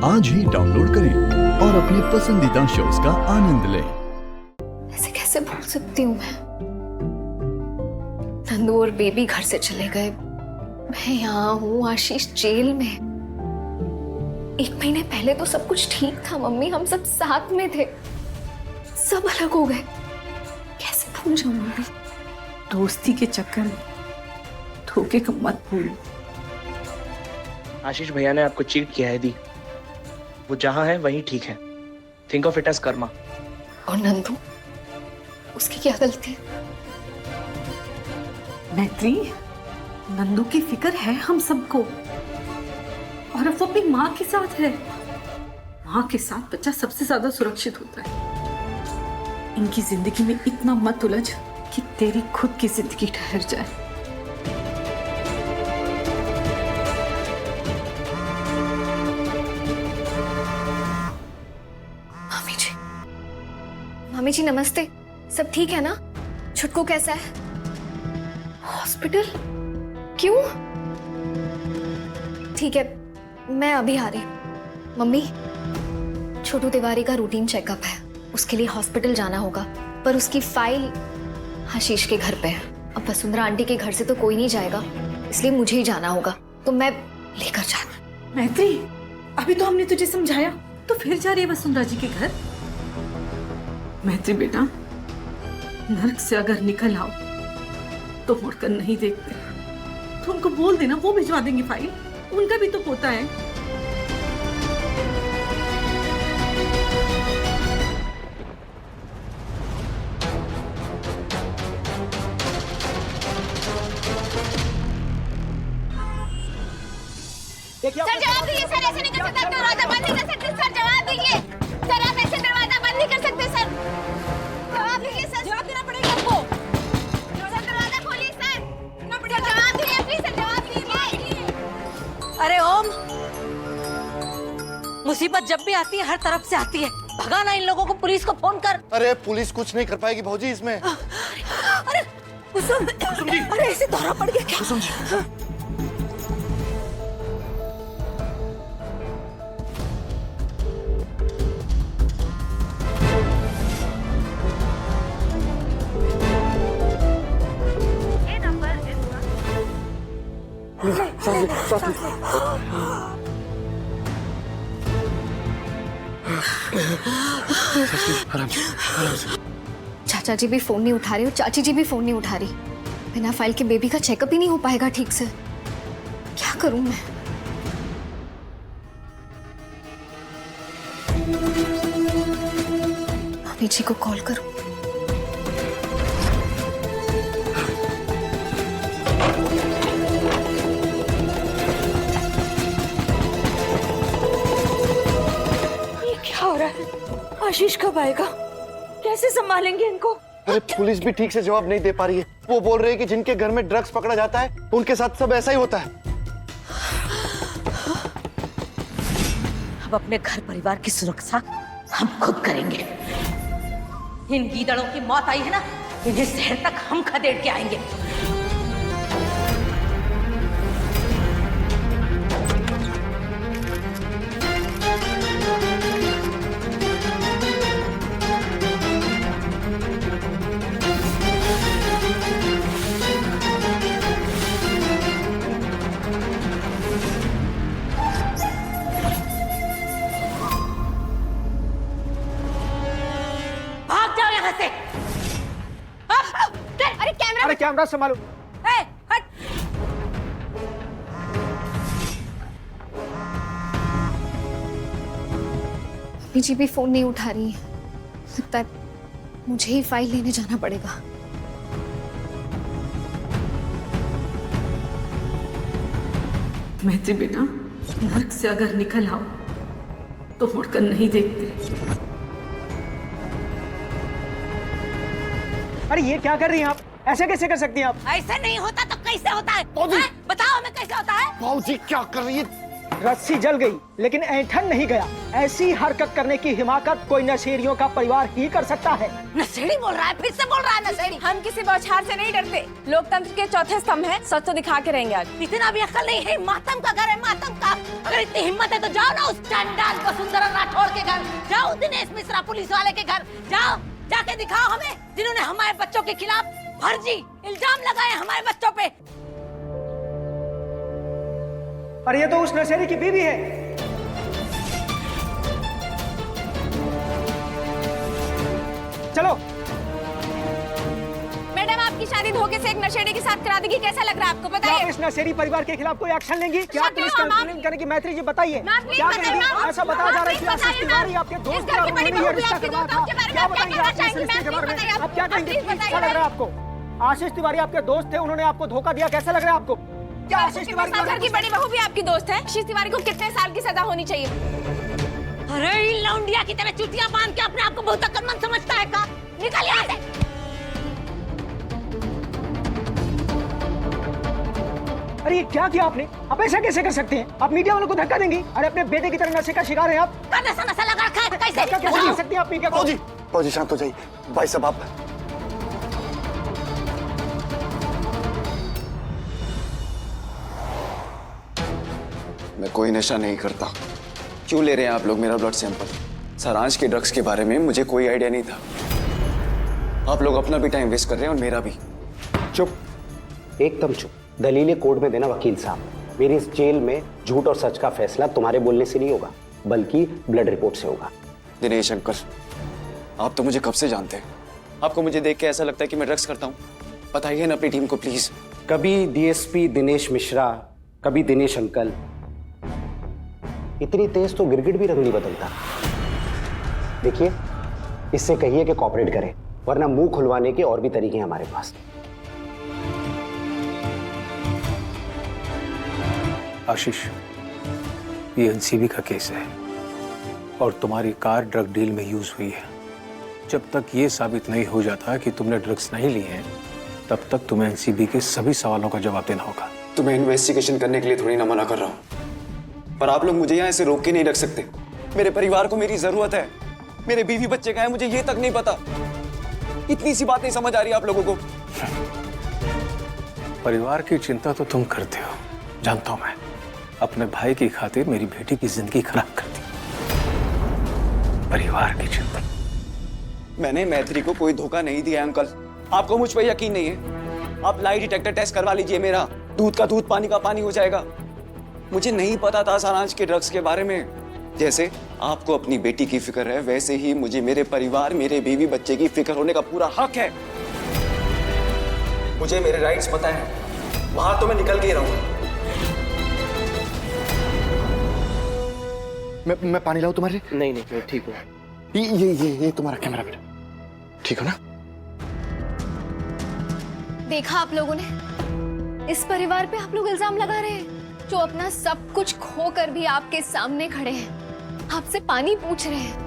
आज ही डाउनलोड करें और अपने पसंदीदा शोज का आनंद लें। ऐसे कैसे भूल सकती हूँ मैं? नंदू और बेबी घर से चले गए, मैं यहाँ हूँ, आशीष जेल में। 1 महीने पहले तो सब कुछ ठीक था मम्मी, हम सब साथ में थे, सब अलग हो गए। कैसे भूल जाऊँ मम्मी? दोस्ती के चक्कर में धोखे का मत भूलो। आशीष भैया ने आपको चीट किया है दी, वो जहां है वहीं ठीक है। Think of it as karma. और नंदू, उसकी क्या गलती है? मैत्री, नंदू की फिक्र है हम सबको, और अब वो अपनी माँ के साथ है। माँ के साथ बच्चा सबसे ज्यादा सुरक्षित होता है। इनकी जिंदगी में इतना मत उलझ कि तेरी खुद की जिंदगी ठहर जाए। मामी जी नमस्ते, सब ठीक है ना? छुटकू कैसा है? हॉस्पिटल? क्यों? ठीक है, मैं अभी आ रही। मम्मी, छोटू तिवारी का रूटीन चेकअप है, उसके लिए हॉस्पिटल जाना होगा, पर उसकी फाइल आशीष के घर पे है। अब वसुंधरा आंटी के घर से तो कोई नहीं जाएगा, इसलिए मुझे ही जाना होगा, तो मैं लेकर जाती। मैत्री, अभी तो हमने तुझे समझाया, तो फिर जा रही है वसुंधरा जी के घर? मैत्री बेटा, नर्क से अगर निकल आओ तो मुड़कर नहीं देखते। तो उनको बोल देना, वो भिजवा देंगे फाइल, उनका भी तो पोता है। सर जवाब दीजिए सर, ऐसे नहीं कर सकते, आप दरवाजा बंद नहीं कर सकते सर, जवाब दीजिए सर, आप ऐसे दरवाजा बंद नहीं कर सकते सर, जवाब दीजिए सर, जवाब देना पड़ेगा आपको सर, दरवाजा खोलिए सर, जवाब दीजिए प्लीज सर, जवाब दीजिए। अरे ओम, मुसीबत जब भी आती है हर तरफ से आती है, भगाना इन लोगों को, पुलिस को फोन कर। अरे पुलिस कुछ नहीं कर पाएगी भौजी इसमें। अरे कुसुम जी, अरे ऐसे दौरा पड़ गया क्या? कुसुम जी, आराम से। चाचा जी भी फोन नहीं उठा रहे और चाची जी भी फोन नहीं उठा रही। बिना फाइल के बेबी का चेकअप ही नहीं हो पाएगा ठीक से। क्या करूं मैं? मम्मी जी को कॉल करूं। आशीष कब आएगा? कैसे संभालेंगे इनको? अरे पुलिस भी ठीक से जवाब नहीं दे पा रही है। वो बोल रहे हैं कि जिनके घर में ड्रग्स पकड़ा जाता है उनके साथ सब ऐसा ही होता है। अब अपने घर परिवार की सुरक्षा हम खुद करेंगे। इन गीदड़ों की मौत आई है ना, इन्हें शहर तक हम खदेड़ के आएंगे। अरे कैमरा संभालो। हट। मम्मी जी भी फोन नहीं उठा रही है, लगता है मुझे ही फाइल लेने जाना पड़ेगा। मैत्री बेटा, नर्क से अगर निकल आओ तो मुड़कर नहीं देखते। अरे ये क्या कर रही हैं आप? ऐसे कैसे कर सकती हैं आप? ऐसे नहीं होता तो कैसे होता है? बताओ हमें कैसे होता है? भौजी क्या कर रही है? रस्सी जल गई लेकिन ऐंठन नहीं गया। ऐसी हरकत करने की हिमाकत कोई नशेड़ियों का परिवार ही कर सकता है। नशेड़ी बोल रहा है, फिर से बोल रहा है नशेड़ी। हम किसी बौछार से नहीं डरते। लोकतंत्र के चौथे स्तंभ है, सच तो दिखा के रहेंगे आज। इतना भी अकल नहीं है, मातम का घर है, मातम का। अगर इतनी हिम्मत है तो जाओ ना उस चंडाल वसुंधरा राठौड़ के घर, जाओ दिनेश मिश्रा पुलिस वाले के घर, जाओ जाके दिखाओ हमें, जिन्होंने हमारे बच्चों के खिलाफ फर्जी इल्जाम लगाए हमारे बच्चों पे। और ये तो उस नशेड़ी की बीवी है। चलो। मैडम, आपकी शादी धोखे से एक नशेड़ी के साथ करा देगी, कैसा लग रहा है आपको? क्या बताइए। आप इस नशेड़ी परिवार के खिलाफ कोई एक्शन लेंगी? क्या शक पुलिस क्यों, मैम? कंप्लेंट करने की मैत्री जी बताइए। मैम, प्लीज क्या बताइए, कहेंगी? मैम। ऐसा बताया जा रहा है मैम, कि प्लीज आशीष तिवारी आपके इस दोस्त घर का की बड़ी उन्होंने ये बहू भी रिश्ता आपकी करवाया दोस्त था। के बारे में क्या आप क्या बताएंगे कहना आप इस चाहेंगी? रिश्ते के मैम, बारे प्लीज में? बताइए, आप क्या आप कहेंगे? प्लीज बताइए। कैसा लग रहा है आपको? आशीष तिवारी आपके दोस्त थे, उन्होंने आपको धोखा दिया, कैसा लग रहा है आपको? क्या आशीष तिवारी के बारे घर में की बड़ी बहू भी आपकी दोस्त है। आशीष तिवारी को कितने साल की सजा होनी चाहिए? अरे इन लौंडिया की तरह चुटिया बांध के अपने आप को बहुत अक्लमंद समझता है का? निकल यहाँ से। अरे ये क्या किया आपने? आप ऐसा कैसे कर सकते हैं? आप मीडिया वालों को धक्का देंगी? अरे अपने बेटे की तरह नशे का शिकार हैं आप। नशा नशा लगा रखा है, कैसे? धक्का कैसे कर सकती हैं आप मीडिया को? फौजी शांत हो जाइए। भाई साहब आप मैं कोई नशा नहीं करता। क्यों ले रहे हैं आप लोग मेरा ब्लड सैंपल? सारांश के ड्रग्स के बारे में मुझे कोई आइडिया नहीं था। आप लोग अपना भी टाइम वेस्ट कर रहे हैं और मेरा भी। चुप, एकदम चुप। दलीलें कोर्ट में देना वकील साहब। मेरी इस जेल में झूठ और सच का फैसला तुम्हारे बोलने से नहीं होगा, बल्कि ब्लड रिपोर्ट से होगा। दिनेश अंकल, आप तो मुझे कब से जानते हैं। आपको मुझे देख के ऐसा लगता है कि मैं ड्रग्स करता हूँ? बताइए ना अपनी टीम को प्लीज। कभी डीएसपी दिनेश मिश्रा, कभी दिनेश अंकल। इतनी तेज तो गिरगिट भी रंग नहीं बदलता। देखिए, इससे कहिए कि कॉपरेट करें, वरना मुंह खुलवाने के और भी तरीके हैं हमारे पास। आशीष, ये एनसीबी का केस है और तुम्हारी कार ड्रग डील में यूज हुई है। जब तक ये साबित नहीं हो जाता कि तुमने ड्रग्स नहीं लिए हैं, तब तक तुम्हें एनसीबी के सभी सवालों का जवाब देना होगा। तो मैं इन्वेस्टिगेशन करने के लिए थोड़ी ना मना कर रहा हूँ, पर आप लोग मुझे यहाँ ऐसे रोक के नहीं रख सकते। मेरे परिवार को मेरी जरूरत है। मेरे बीवी बच्चे कहाँ हैं मुझे ये तक नहीं पता। इतनी सी बात नहीं समझ आ रही आप लोगों को? परिवार की चिंता तो तुम करते हो, जानता हूं मैं। अपने भाई की खातिर मेरी बेटी की जिंदगी खराब कर दी। परिवार की चिंता। मैंने मैत्री को कोई धोखा नहीं दिया अंकल। आपको मुझ पर यकीन नहीं है? आप लाई डिटेक्टर टेस्ट करवा लीजिए मेरा। दूध का दूध, पानी का पानी हो जाएगा। मुझे नहीं पता था सारांश के ड्रग्स के बारे में। जैसे आपको अपनी बेटी की फिक्र है, वैसे ही मुझे मेरे परिवार, मेरे बीवी बच्चे की फिक्र होने का पूरा हक है। मुझे मेरे राइट्स पता है। वहां तो मैं निकल के ही रहूंगा। मैं पानी लाऊं तुम्हारे? नहीं नहीं, मैं ठीक हूँ। ये तुम्हारा कैमरा बेटा, ठीक हो ना? देखा आप लोगों ने, इस परिवार पे आप लोग इल्जाम लगा रहे हैं, जो अपना सब कुछ खोकर भी आपके सामने खड़े हैं, आपसे पानी पूछ रहे हैं।